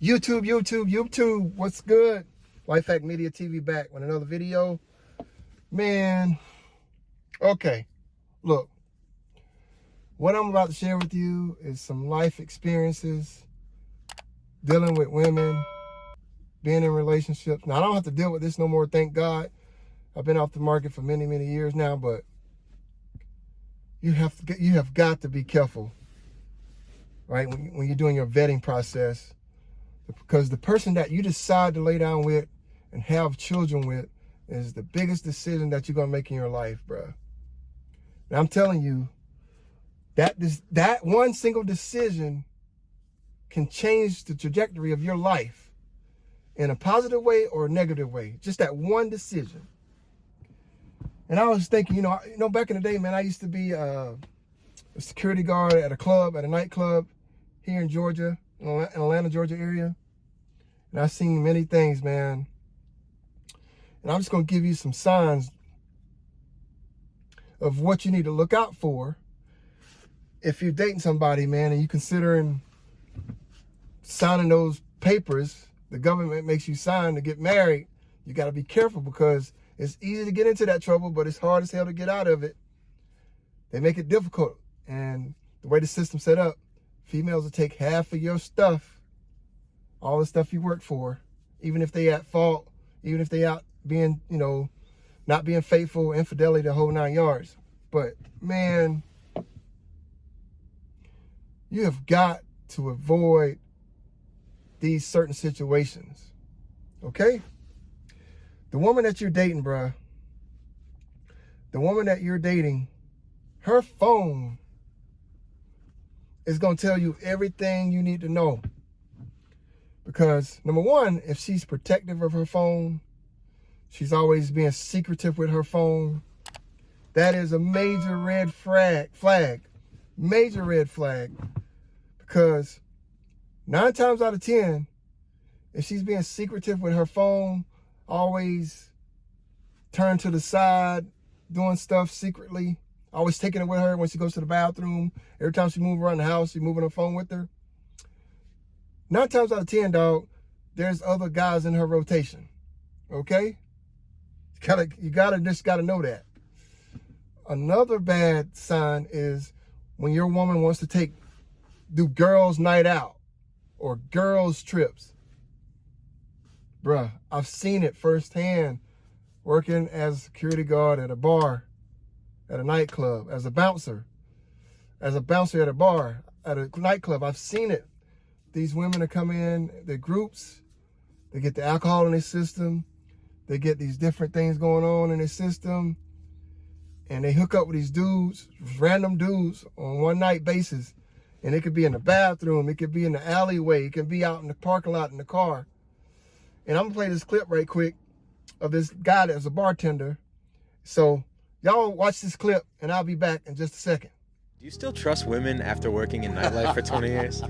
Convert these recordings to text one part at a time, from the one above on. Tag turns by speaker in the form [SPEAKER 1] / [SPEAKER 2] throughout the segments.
[SPEAKER 1] YouTube, what's good? Lifehack Media TV back with another video. Man, okay, look, what I'm about to share with you is some life experiences dealing with women, being in relationships. Now, I don't have to deal with this no more, thank God. I've been off the market for many, many years now, but you have got to be careful, right, when you're doing your vetting process, because the person that you decide to lay down with and have children with is the biggest decision that you're gonna make in your life, bro. Now, I'm telling you, that one single decision can change the trajectory of your life in a positive way or a negative way. Just that one decision. And I was thinking, you know, back in the day, man, I used to be a security guard at a nightclub here in Georgia, in Atlanta, Georgia area. And I've seen many things, man. And I'm just going to give you some signs of what you need to look out for if you're dating somebody, man, and you're considering signing those papers the government makes you sign to get married. You got to be careful, because it's easy to get into that trouble, but it's hard as hell to get out of it. They make it difficult. And the way the system's set up, females will take half of your stuff, all the stuff you worked for, even if they at fault, even if they out being, not being faithful, infidelity, the whole 9 yards. But man, you have got to avoid these certain situations, okay? The woman that you're dating, bruh, her phone is going to tell you everything you need to know. Because, number one, if she's protective of her phone, she's always being secretive with her phone, that is a major red flag. Major red flag. Because 9 times out of 10, if she's being secretive with her phone, always turn to the side, doing stuff secretly, always taking it with her when she goes to the bathroom, every time she moves around the house, she's moving her phone with her. 9 times out of 10, dog, there's other guys in her rotation, okay? You gotta know that. Another bad sign is when your woman wants to do girls' night out or girls' trips. Bruh, I've seen it firsthand working as a security guard at a bar, at a nightclub, as a bouncer at a bar, at a nightclub. I've seen it. These women are coming in, they're groups, they get the alcohol in their system, they get these different things going on in their system, and they hook up with these dudes, random dudes, on one night basis. And it could be in the bathroom, it could be in the alleyway, it could be out in the parking lot in the car. And I'm gonna play this clip right quick of this guy that's a bartender. So y'all watch this clip and I'll be back in just a second.
[SPEAKER 2] Do you still trust women after working in nightlife for 20 years?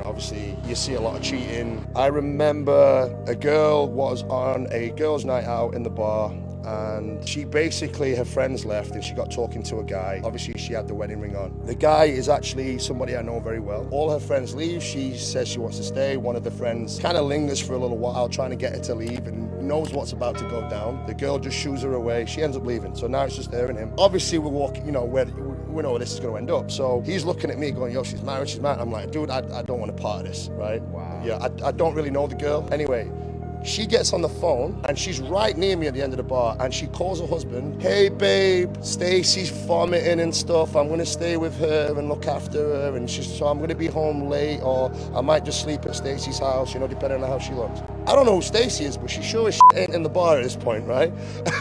[SPEAKER 3] Obviously you see a lot of cheating. I remember a girl was on a girls' night out in the bar, and her friends left and she got talking to a guy. Obviously she had the wedding ring on. The guy is actually somebody I know very well. All her friends leave, she says she wants to stay. One of the friends kind of lingers for a little while, trying to get her to leave, and knows what's about to go down. The girl just shoos her away, she ends up leaving. So now it's just her and him. Obviously we're walking, we know where this is going to end up. So he's looking at me going, yo, she's married. I'm like, dude, I don't want a part of this, right?
[SPEAKER 2] Wow.
[SPEAKER 3] Yeah, I don't really know the girl. Anyway, she gets on the phone and she's right near me at the end of the bar, and she calls her husband, hey babe, Stacy's vomiting and stuff, I'm gonna stay with her and look after her, and so I'm gonna be home late, or I might just sleep at Stacy's house, depending on how she looks. I don't know who Stacy is, but she sure as shit ain't in the bar at this point, right?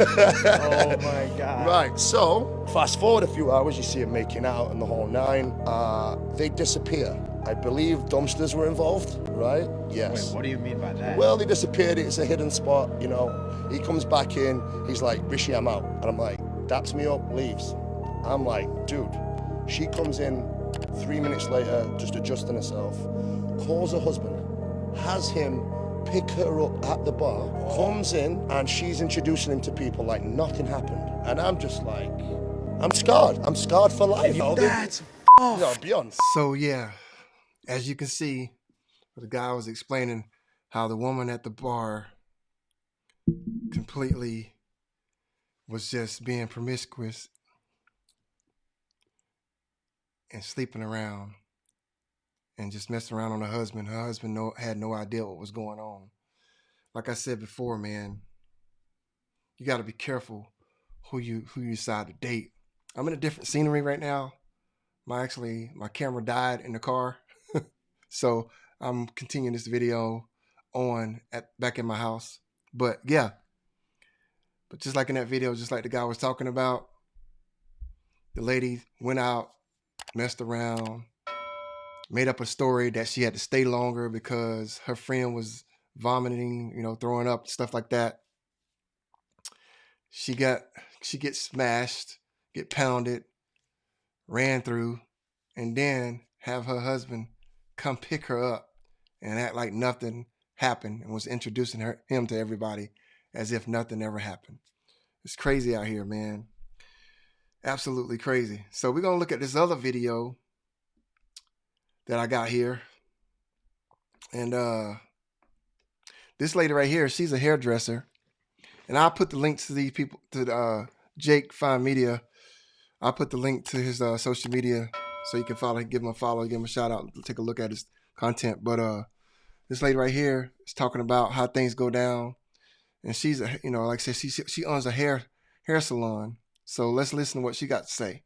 [SPEAKER 2] Oh my God.
[SPEAKER 3] Right, so fast forward a few hours, you see them making out and the whole nine. They disappear. I believe dumpsters were involved, right? Yes.
[SPEAKER 2] Wait, what do you mean by that?
[SPEAKER 3] Well, they disappeared. It's a hidden spot, He comes back in. He's like, Rishi, I'm out. And I'm like, daps me up, leaves. I'm like, dude. She comes in 3 minutes later, just adjusting herself, calls her husband, has him pick her up at the bar, comes in, and she's introducing him to people like nothing happened. And I'm just like, I'm scarred. I'm scarred for life.
[SPEAKER 2] That's
[SPEAKER 3] beyond.
[SPEAKER 1] So yeah, as you can see, the guy was explaining how the woman at the bar completely was just being promiscuous and sleeping around and just messing around on her husband. Her husband had no idea what was going on. Like I said before, man, you got to be careful who you decide to date. I'm in a different scenery right now. My camera died in the car, so I'm continuing this video back in my house. But yeah, but just like in that video, just like the guy was talking about, the lady went out, messed around, made up a story that she had to stay longer because her friend was vomiting, throwing up, stuff like that. She gets smashed, get pounded, ran through, and then have her husband come pick her up and act like nothing happened and was introducing him to everybody as if nothing ever happened. It's crazy out here, man. Absolutely crazy. So we're going to look at this other video that I got here. And this lady right here, she's a hairdresser. And I'll put the links to these people, to Jake Fine Media. I'll put the link to his social media so you can give him a follow, give him a shout out, take a look at his content. But this lady right here is talking about how things go down. And she's, like I said, she owns a hair salon. So let's listen to what she got to say.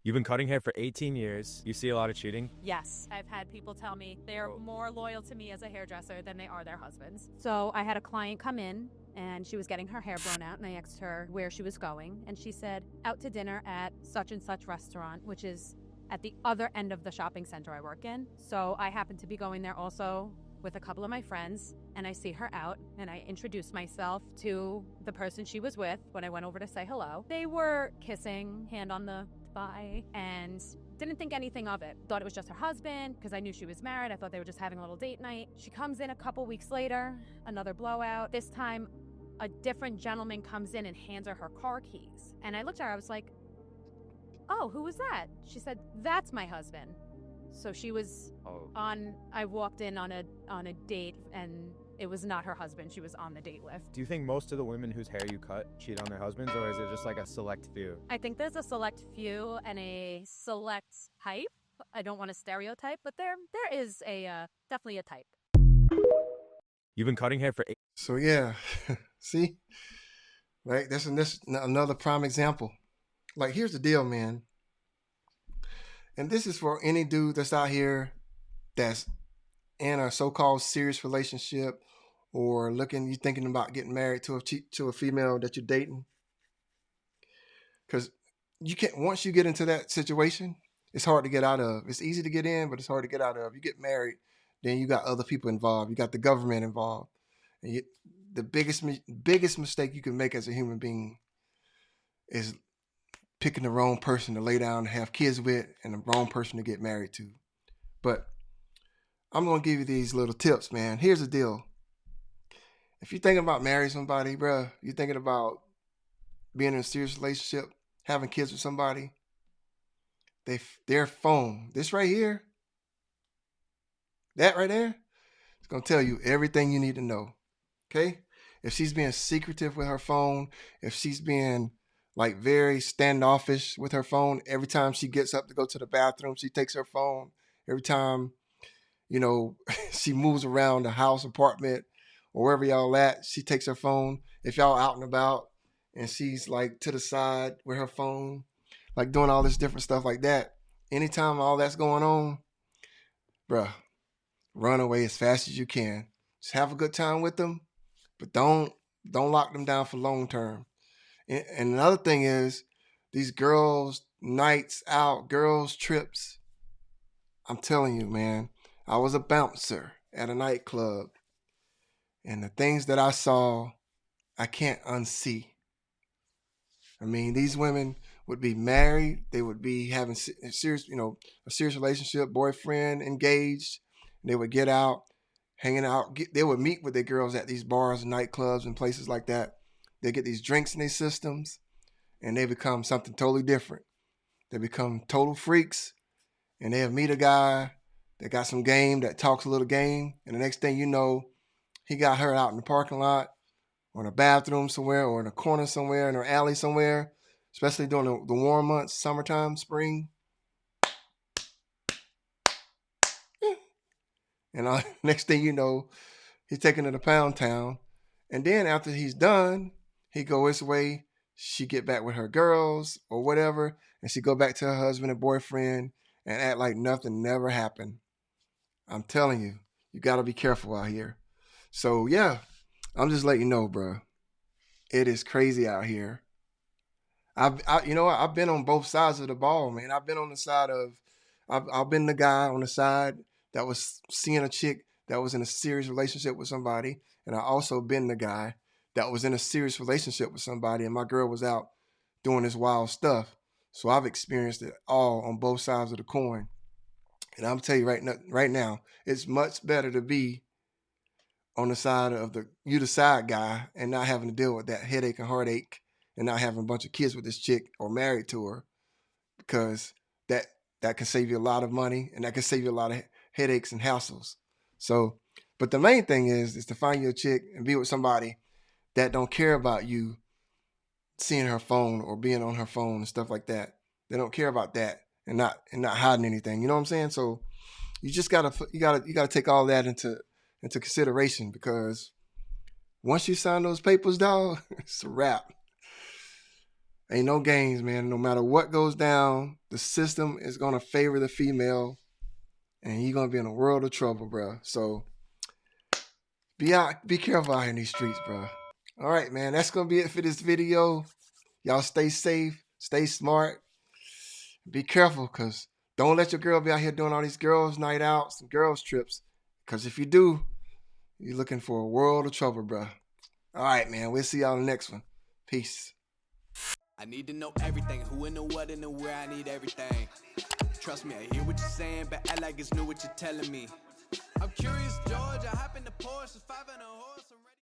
[SPEAKER 2] You've been cutting hair for 18 years. You see a lot of cheating?
[SPEAKER 4] Yes, I've had people tell me they're more loyal to me as a hairdresser than they are their husbands. So I had a client come in and she was getting her hair blown out and I asked her where she was going and she said out to dinner at such and such restaurant, which is at the other end of the shopping center I work in. So I happened to be going there also with a couple of my friends and I see her out and I introduced myself to the person she was with when I went over to say hello. They were kissing, hand on the thigh, and didn't think anything of it. Thought it was just her husband because I knew she was married. I thought they were just having a little date night. She comes in a couple weeks later, another blowout. This time a different gentleman comes in and hands her car keys. And I looked at her, I was like, oh, who was that? She said, that's my husband. So she was I walked in on a date and it was not her husband she was on the date with.
[SPEAKER 2] Do you think most of the women whose hair you cut cheat on their husbands, or is it just like a select few?
[SPEAKER 4] I think there's a select few and a select type. I don't want to stereotype, but there is a definitely a type.
[SPEAKER 2] You've been cutting hair for
[SPEAKER 1] So yeah, see, right? That's another prime example. Like, here's the deal, man. And this is for any dude that's out here that's in a so-called serious relationship or you thinking about getting married to a female that you're dating. Because you can't, once you get into that situation, it's hard to get out of. It's easy to get in, but it's hard to get out of. You get married, then you got other people involved. You got the government involved. And the biggest mistake you can make as a human being is picking the wrong person to lay down and have kids with and the wrong person to get married to. But I'm going to give you these little tips, man. Here's the deal. If you're thinking about marrying somebody, bruh, you're thinking about being in a serious relationship, having kids with somebody, their phone, this right here, that right there, it's going to tell you everything you need to know. Okay? If she's being secretive with her phone, if she's being like very standoffish with her phone, every time she gets up to go to the bathroom, she takes her phone. Every time, she moves around the house, apartment, or wherever y'all at, she takes her phone. If y'all out and about and she's like to the side with her phone, like doing all this different stuff like that, anytime all that's going on, bruh, run away as fast as you can. Just have a good time with them, but don't lock them down for long term. And another thing is these girls' nights out, girls' trips. I'm telling you, man, I was a bouncer at a nightclub. And the things that I saw, I can't unsee. I mean, these women would be married. They would be having a serious relationship, boyfriend, engaged. They would get out, hanging out. They would meet with their girls at these bars and nightclubs and places like that. They get these drinks in their systems, and they become something totally different. They become total freaks, and they'll meet a guy that got some game, that talks a little game, and the next thing you know, he got her out in the parking lot, or in a bathroom somewhere, or in a corner somewhere, in her alley somewhere, especially during the warm months, summertime, spring. And next thing you know, he's taking her to Pound Town. And then after he's done, he go his way. She get back with her girls or whatever, and she go back to her husband and boyfriend and act like nothing never happened. I'm telling you, you got to be careful out here. So yeah, I'm just letting you know, bro. It is crazy out here. I've been on both sides of the ball, man. I've been on the side of, I've been the guy on the side that was seeing a chick that was in a serious relationship with somebody, and I also been the guy that was in a serious relationship with somebody, and my girl was out doing this wild stuff. So I've experienced it all on both sides of the coin, and I'm tell you right now, it's much better to be on the side of the side guy and not having to deal with that headache and heartache and not having a bunch of kids with this chick or married to her, because that can save you a lot of money and that can save you a lot of headaches and hassles. So, but the main thing is to find you a chick and be with somebody that don't care about you seeing her phone or being on her phone and stuff like that. They don't care about that and not hiding anything. You know what I'm saying? So you just gotta take all that into consideration, because once you sign those papers, dog, it's a wrap. Ain't no games, man. No matter what goes down, the system is gonna favor the female, and you're gonna be in a world of trouble, bro. So be careful out here in these streets, bro. All right, man. That's gonna be it for this video. Y'all stay safe, stay smart, be careful, cause don't let your girl be out here doing all these girls' night outs and girls' trips. Cause if you do, you're looking for a world of trouble, bro. All right, man. We'll see y'all in the next one. Peace.
[SPEAKER 5] I need to know everything, who and the what and the where, I need everything. Trust me, I hear what you're saying, but act like it's new what you're telling me. I'm curious, George, I hop in the Porsche, 5 and a horse.